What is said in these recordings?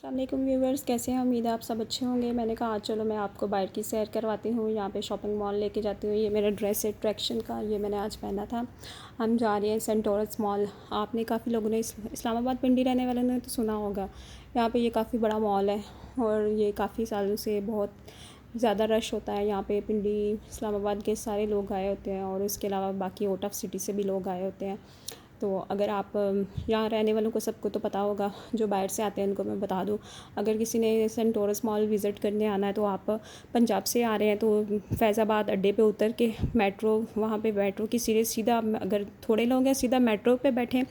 अस्सलाम व्यूवर्स, कैसे हैं? उम्मीद है आप सब अच्छे होंगे। मैंने कहा आज चलो मैं आपको बाहर की सैर करवाती हूँ, यहाँ पे शॉपिंग मॉल लेके जाती हूँ। ये मेरा ड्रेस अट्रैक्शन का ये मैंने आज पहना था। हम जा रहे हैं सेंटोरस मॉल। आपने काफ़ी लोगों ने इस्लामाबाद पिंडी रहने वालों ने तो सुना होगा। यहाँ पे ये काफ़ी बड़ा मॉल है और ये काफ़ी सालों से बहुत ज़्यादा रश होता है यहाँ पे। पिंडी इस्लामाबाद के सारे लोग आए होते हैं और इसके अलावा बाकी आउट ऑफ सिटी से भी लोग आए होते हैं। तो अगर आप यहाँ रहने वालों को सबको तो पता होगा, जो बाहर से आते हैं उनको मैं बता दूँ। अगर किसी ने सेंटोरस मॉल विज़िट करने आना है तो आप पंजाब से आ रहे हैं तो फैज़ाबाद अड्डे पे उतर के मेट्रो, वहाँ पे मेट्रो की सीधा अगर थोड़े लोग हैं सीधा मेट्रो पे बैठें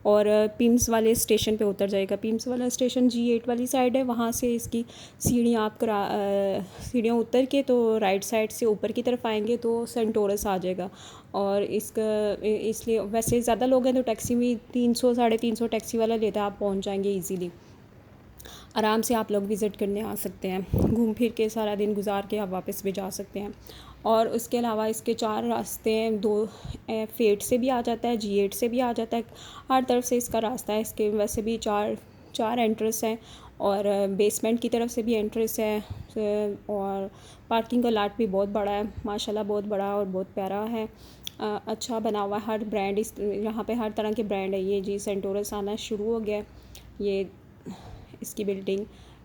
और पिम्स वाले स्टेशन पे उतर जाएगा। पिम्स वाला स्टेशन G8 वाली साइड है। वहाँ से इसकी सीढ़ियाँ आप सीढ़ियाँ उतर के तो राइट साइड से ऊपर की तरफ आएंगे तो सेंटोरस आ जाएगा। और इसका इसलिए वैसे ज़्यादा लोग हैं तो टैक्सी भी 300 साढ़े 300 टैक्सी वाला लेता है, आप पहुँच जाएंगे ईज़िली। आराम से आप लोग विज़िट करने आ सकते हैं, घूम फिर के सारा दिन गुजार के आप वापस भी जा सकते हैं। और उसके अलावा इसके 4 रास्ते हैं, 2 फेट से भी आ जाता है, G8 से भी आ जाता है। हर तरफ से इसका रास्ता है। इसके वैसे भी चार एंट्रेंस हैं और बेसमेंट की तरफ से भी एंट्रेंस है। और पार्किंग का लॉट भी बहुत बड़ा है माशाल्लाह, बहुत बड़ा और बहुत प्यारा है। अच्छा बना हुआ है। हर ब्रांड इस यहाँ पे हर तरह के ब्रांड है। ये जी सेंटोरस आना शुरू हो गया। ये इसकी बिल्डिंग,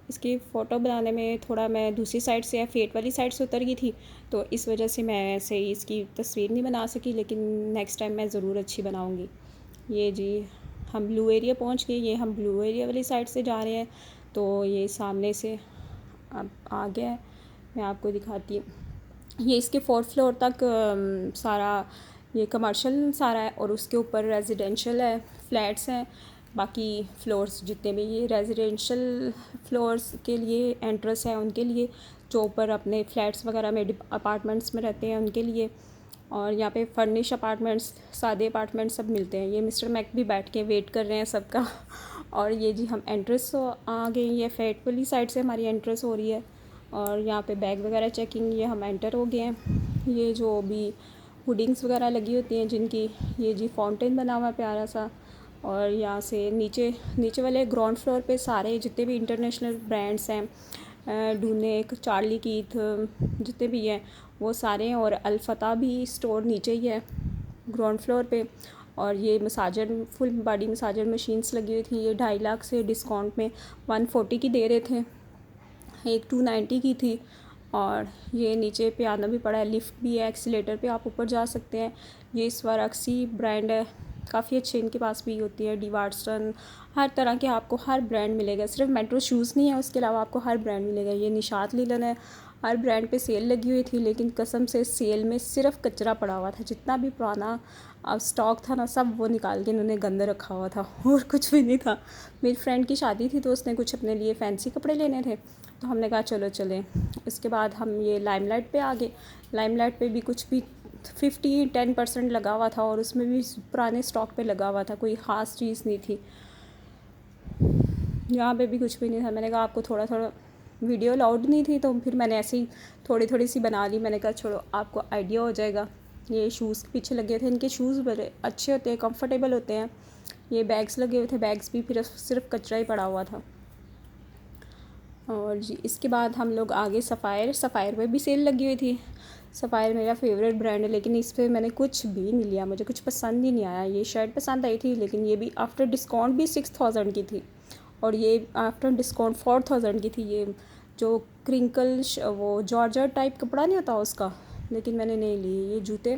इसकी फ़ोटो बनाने में थोड़ा मैं दूसरी साइड से या फेट वाली साइड से उतर गई थी तो इस वजह से मैं ऐसे ही इसकी तस्वीर नहीं बना सकी, लेकिन नेक्स्ट टाइम मैं ज़रूर अच्छी बनाऊँगी। ये जी हम ब्लू एरिया पहुँच गए। ये हम ब्लू एरिया वाली साइड से जा रहे हैं तो ये सामने से अब आ गया है। मैं आपको दिखाती हूँ। ये इसके 4th फ्लोर तक सारा ये कमर्शियल सारा है और उसके ऊपर रेजिडेंशियल है, फ्लैट्स हैं। बाकी फ्लोर्स जितने भी ये रेजिडेंशियल फ्लोर्स के लिए एंट्रेंस है उनके लिए, जो ऊपर अपने फ्लैट्स वगैरह में अपार्टमेंट्स में रहते हैं उनके लिए। और यहाँ पे फर्निश अपार्टमेंट्स, सादे अपार्टमेंट्स सब मिलते हैं। ये मिस्टर मैक भी बैठ के वेट कर रहे हैं सबका। और ये जी हम एंट्रेंस आ गए। ये फेट वाली साइड से हमारी एंट्रेंस हो रही है और यहाँ पे बैग वगैरह चेकिंग, ये हम एंटर हो गए हैं। ये जो भी हुडिंग्स वगैरह लगी होती हैं जिनकी, ये जी फाउंटेन बना हुआ प्यारा सा। और यहाँ से नीचे वाले ग्राउंड फ्लोर पे सारे जितने भी इंटरनेशनल ब्रांड्स हैं, डूनेक, चार्ली कीथ, जितने भी हैं वो सारे हैं। और अल्फ़ता भी स्टोर नीचे ही है ग्राउंड फ्लोर पे। और ये massager, full body massager machines लगी हुई थी। ये 2.5 लाख से डिस्काउंट में 140 की दे रहे थे, एक 290 की थी। और ये नीचे पियानो भी पड़ा है, लिफ्ट भी है, एक्सीलेटर पे आप ऊपर जा सकते हैं। ये स्वराक्सी ब्रांड है, काफ़ी अच्छे इनके पास भी होती है। डी वाटसन, हर तरह के आपको हर ब्रांड मिलेगा। सिर्फ मेट्रो शूज़ नहीं है, उसके अलावा आपको हर ब्रांड मिलेगा। ये निशात लीलन है। हर ब्रांड पे सेल लगी हुई थी, लेकिन कसम से सेल में सिर्फ कचरा पड़ा हुआ था। जितना भी पुराना स्टॉक था ना, सब वो निकाल के इन्होंने गंद रखा हुआ था और कुछ भी नहीं था। मेरी फ्रेंड की शादी थी तो उसने कुछ अपने लिए फैंसी कपड़े लेने थे तो हमने कहा चलो चलें। इसके बाद हम ये लाइमलाइट पे आ गए। लाइमलाइट पे भी कुछ भी 10% लगा हुआ था और उसमें भी पुराने स्टॉक पे लगा हुआ था, कोई ख़ास चीज़ नहीं थी। यहाँ पे भी कुछ भी नहीं था। मैंने कहा आपको थोड़ा थोड़ा वीडियो अलाउड नहीं थी तो फिर मैंने ऐसे ही थोड़ी थोड़ी सी बना ली। मैंने कहा छोड़ो, आपको आइडिया हो जाएगा। ये शूज़ पीछे लगे थे, इनके शूज़ बड़े अच्छे होते हैं, कंफर्टेबल होते हैं। ये बैग्स लगे हुए थे, बैग्स भी फिर सिर्फ कचरा ही पड़ा हुआ था। और जी इसके बाद हम लोग आगे सफ़ायर पे भी सेल लगी हुई थी। सफ़ायर मेरा फेवरेट ब्रांड है, लेकिन इस पर मैंने कुछ भी नहीं लिया, मुझे कुछ पसंद ही नहीं आया। ये शर्ट पसंद आई थी, लेकिन ये भी आफ्टर डिस्काउंट भी 6000 की थी और ये आफ्टर डिस्काउंट 4000 की थी। ये जो क्रिंकल वो जॉर्जेट टाइप कपड़ा नहीं होता उसका, लेकिन मैंने नहीं ली। ये जूते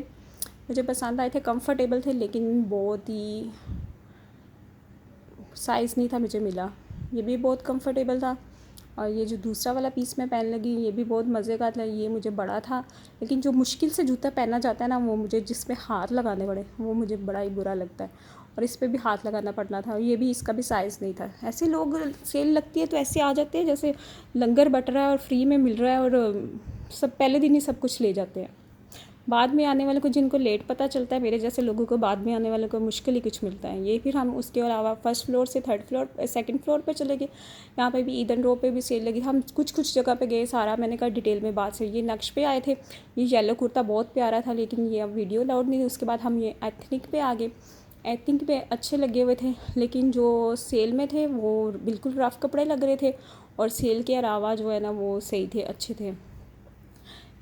मुझे पसंद आए थे, कंफर्टेबल थे, लेकिन बहुत ही साइज़ नहीं था मुझे मिला। ये भी बहुत कंफर्टेबल था। और ये जो दूसरा वाला पीस मैं पहन लगी, ये भी बहुत मज़े का था। ये मुझे बड़ा था, लेकिन जो मुश्किल से जूता पहना जाता है ना, वो मुझे जिसमें हाथ लगाने पड़े वो मुझे बड़ा ही बुरा लगता है। और इस पर भी हाथ लगाना पड़ना था। ये भी, इसका भी साइज़ नहीं था। ऐसे लोग सेल लगती है तो ऐसे आ जाते हैं जैसे लंगर बट रहा है और फ्री में मिल रहा है और सब पहले दिन ही सब कुछ ले जाते हैं। बाद में आने वाले को, जिनको लेट पता चलता है, मेरे जैसे लोगों को बाद में आने वाले को मुश्किल ही कुछ मिलता है। ये फिर हम उसके अलावा 1st फ्लोर से 3rd फ्लोर, 2nd फ्लोर पे चले गए। यहाँ पे भी ईदन रो पे भी सेल लगी। हम कुछ जगह पे गए, सारा मैंने कहा डिटेल में बात से। ये नक्श पे आए थे। ये येलो कुर्ता बहुत प्यारा था, लेकिन ये अब वीडियो अलाउड नहीं थी। उसके बाद हम ये एथनिक पे आ गए। एथिंक पे अच्छे लगे हुए थे, लेकिन जो सेल में थे वो बिल्कुल रफ़ कपड़े लग रहे थे, और सेल के अलावा जो है ना वो सही थे, अच्छे थे।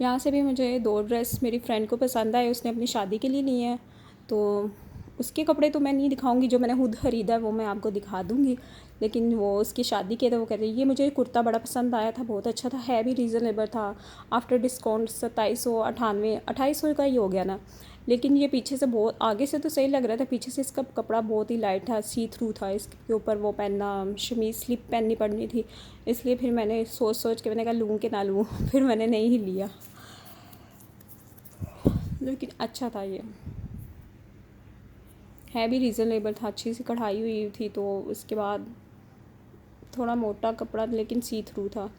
यहाँ से भी मुझे 2 ड्रेस मेरी फ्रेंड को पसंद आए, उसने अपनी शादी के लिए लिए हैं। तो उसके कपड़े तो मैं नहीं दिखाऊंगी, जो मैंने खुद ख़रीदा है वो मैं आपको दिखा दूँगी। लेकिन वो उसकी शादी के, तो वो कहते हैं ये मुझे कुर्ता बड़ा पसंद आया था, बहुत अच्छा था, है भी रीज़नेबल था। आफ्टर डिस्काउंट 2798 2800 का ही हो गया ना। लेकिन ये पीछे से बहुत, आगे से तो सही लग रहा था, पीछे से इसका कपड़ा बहुत ही लाइट था, सी थ्रू था। इसके ऊपर वो पहनना, शमीज़ स्लिप पहननी पड़नी थी, इसलिए फिर मैंने सोच सोच के मैंने कहा लूँ कि ना लूँ फिर मैंने नहीं ही लिया। लेकिन अच्छा था, ये है भी रीज़नेबल था, अच्छी सी कढ़ाई हुई थी। तो उसके बाद थोड़ा मोटा कपड़ा लेकिन सी थ्रू था।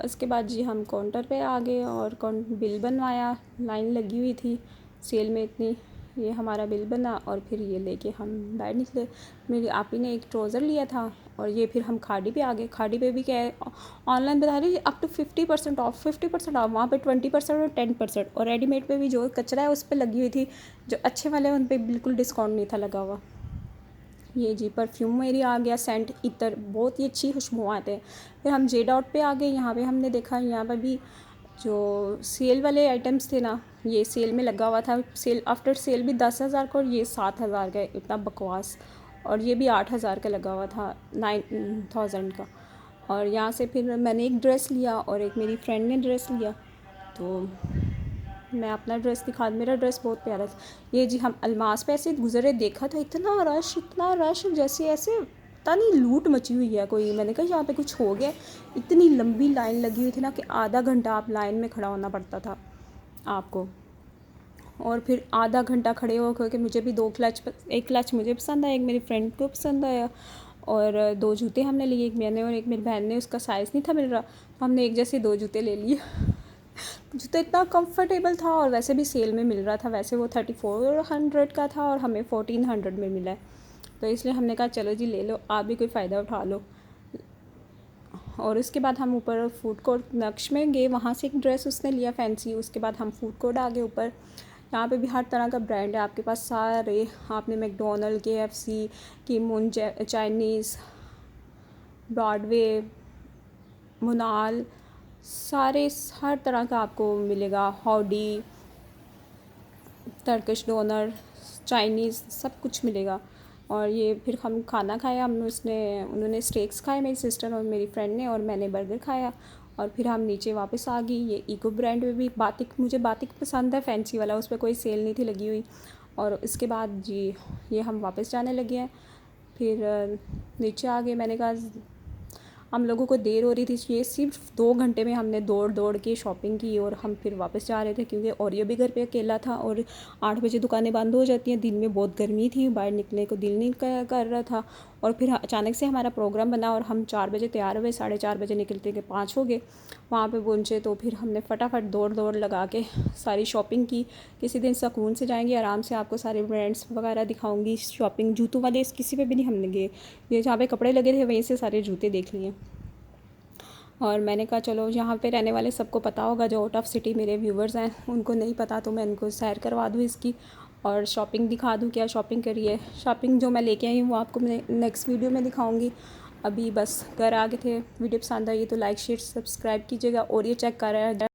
उसके बाद जी हम काउंटर पे आ गए और बिल बनवाया, लाइन लगी हुई थी सेल में इतनी। ये हमारा बिल बना और फिर ये लेके हम बाहर निकले। मेरी आपी ने एक ट्राउज़र लिया था, और ये फिर हम खाड़ी पे आ गए। खाड़ी पे भी क्या है, ऑनलाइन बता रही है अप टू 50% ऑफ, 50% ऑफ, वहाँ पे 20% और 10%। और रेडीमेड पे भी जो कचरा है उस पर लगी हुई थी, जो अच्छे वाले उन पर बिल्कुल डिस्काउंट नहीं था लगा हुआ। ये जी परफ्यूम मेरी आ गया, सेंट इतर, बहुत ही अच्छी खुशबू आते हैं। फिर हम जे डॉट पे आ गए, यहाँ पे हमने देखा यहाँ पर भी जो सेल वाले आइटम्स थे ना, ये सेल में लगा हुआ था। सेल आफ्टर सेल भी 10,000 का, और ये 7,000 का, इतना बकवास। और ये भी 8,000 का लगा हुआ था, 9,000 का। और यहाँ से फिर मैंने एक ड्रेस लिया और एक मेरी फ्रेंड ने ड्रेस लिया। तो मैं अपना ड्रेस दिखा, मेरा ड्रेस बहुत प्यारा था। ये जी हम अलमास पे ऐसे गुजरे, देखा था इतना रश, जैसे ऐसे पता नहीं लूट मची हुई है कोई। मैंने कहा यहाँ पे कुछ हो गया। इतनी लंबी लाइन लगी हुई थी ना कि आधा घंटा आप लाइन में खड़ा होना पड़ता था आपको। और फिर आधा घंटा खड़े हो के मुझे भी 2 क्लच, एक क्लच मुझे पसंद आया, एक मेरी फ्रेंड को पसंद आया। और 2 जूते हमने लिए, एक मैंने और एक मेरी बहन ने। उसका साइज़ नहीं था मिल रहा, तो हमने एक जैसे 2 जूते ले लिए। जूता इतना कंफर्टेबल था, और वैसे भी सेल में मिल रहा था। वैसे वो 3400 का था और हमें 1400 में मिला है। तो इसलिए हमने कहा चलो जी ले लो, आप भी कोई फ़ायदा उठा लो। और उसके बाद हम ऊपर फूड कोर्ट नक्श में गए, वहाँ से एक ड्रेस उसने लिया फैंसी। उसके बाद हम फूड कोर्ट आ गए ऊपर। यहाँ पे भी हर तरह का ब्रांड है आपके पास सारे। आपने McDonald, KFC, Ki moon, Chinese, Broadway, मुनाल, सारे हर तरह का आपको मिलेगा। हॉडी, टर्किश डोनर, चाइनीज़, सब कुछ मिलेगा। और ये फिर हम खाना खाया, उन्होंने स्टेक्स खाए मेरी सिस्टर और मेरी फ्रेंड ने, और मैंने बर्गर खाया। और फिर हम नीचे वापस आ गई। ये इको ब्रांड में भी बातिक, मुझे बातिक पसंद है, फैंसी वाला, उस पर कोई सेल नहीं थी लगी हुई। और इसके बाद जी ये हम वापस जाने लगे हैं। फिर नीचे आ गए। मैंने कहा हम लोगों को देर हो रही थी, ये सिर्फ 2 घंटे में हमने दौड़ दौड़ के शॉपिंग की। और हम फिर वापस जा रहे थे, क्योंकि ओरियो भी घर पे अकेला था, और 8 बजे दुकानें बंद हो जाती हैं। दिन में बहुत गर्मी थी, बाहर निकलने को दिल नहीं कर रहा था। और फिर अचानक से हमारा प्रोग्राम बना, और हम 4 बजे तैयार हुए, 4:30 बजे निकलते के 5 हो गए। वहाँ पे पहुँचे तो फिर हमने फटाफट दौड़ दौड़ लगा के सारी शॉपिंग की। किसी दिन सुकून से जाएंगे, आराम से आपको सारे ब्रांड्स वगैरह दिखाऊंगी। शॉपिंग जूतों वाले किसी पे भी नहीं हमने गए, ये जहाँ पे कपड़े लगे थे वहीं से सारे जूते देख लिए। और मैंने कहा चलो, यहाँ पे रहने वाले सबको पता होगा, जो आउट ऑफ सिटी मेरे व्यूवर्स हैं उनको नहीं पता, तो मैं उनको सैर करवा दूँ इसकी, और शॉपिंग दिखा दूँ क्या शॉपिंग करी है। शॉपिंग जो मैं लेके आई हूँ वो आपको मैं नेक्स्ट वीडियो में दिखाऊंगी। अभी बस घर आ गए थे। वीडियो पसंद आई तो लाइक शेयर सब्सक्राइब कीजिएगा। और ये चेक कर रहा है